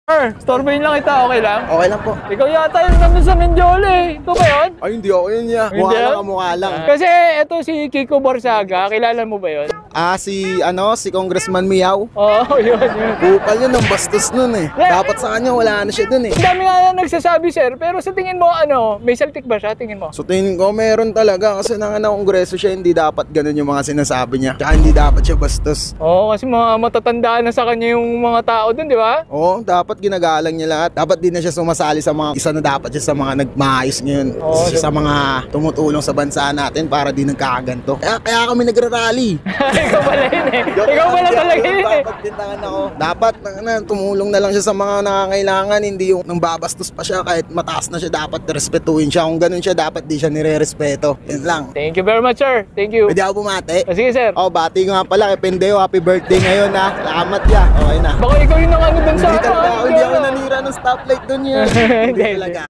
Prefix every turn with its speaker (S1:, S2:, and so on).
S1: Sir, storboyin lang kita, okay lang?
S2: Okay lang po.
S1: Ikaw yata yung nandun sa Mindole. Ikaw ba yun?
S2: Ay, hindi ako yun niya.
S1: Hindi
S2: Mukha
S1: yan?
S2: lang, kamukha lang.
S1: Kasi ito si Kiko Borsaga, kilala mo ba yun?
S2: Si Congressman Miao.
S1: Oo, yun.
S2: Kupal yun, ang bastos nun eh. Dapat sa kanya, wala na siya dun eh.
S1: Ang dami nga nagsasabi, sir, pero sa tingin mo, may saltik ba siya? Tingin mo?
S2: So tingin ko, meron talaga. Kasi nang kongreso siya, hindi dapat ganun yung mga sinasabi niya. Tsaka hindi dapat siya bastos.
S1: Oo, kasi mga matatandaan na sa kanya yung mga tao dun, di ba?
S2: Oo, dapat ginagalang niya lahat. Dapat di na siya sumasali sa mga isa na dapat siya sa mga nagmaayos ngayon.
S1: Oo,
S2: Isa sa mga tumutulong sa bansa natin para di nagkakaganto. Kaya kami nagrarally.
S1: Ikaw pala yun eh. Ikaw pala talaga yun eh.
S2: Pagbintangan ako. Dapat tumulong na lang siya sa mga nangangailangan, hindi yung nang babastos pa siya kahit mataas na siya, dapat respetuhin siya. Kung ganun siya, dapat di siya nire-respeto. Yun lang.
S1: Thank you very much, sir. Thank you.
S2: Pwede ako bumate?
S1: Sige, sir.
S2: Oh, bati ko nga pala kay Pendeo. Happy birthday ngayon ha. Salamat ya. Okay na.
S1: Baka ikaw yung nang ano dun sa
S2: Hindi talaga ako.
S1: ano,
S2: Hindi ako nanira ng stoplight dun yan. Hindi
S1: Hindi.
S2: talaga.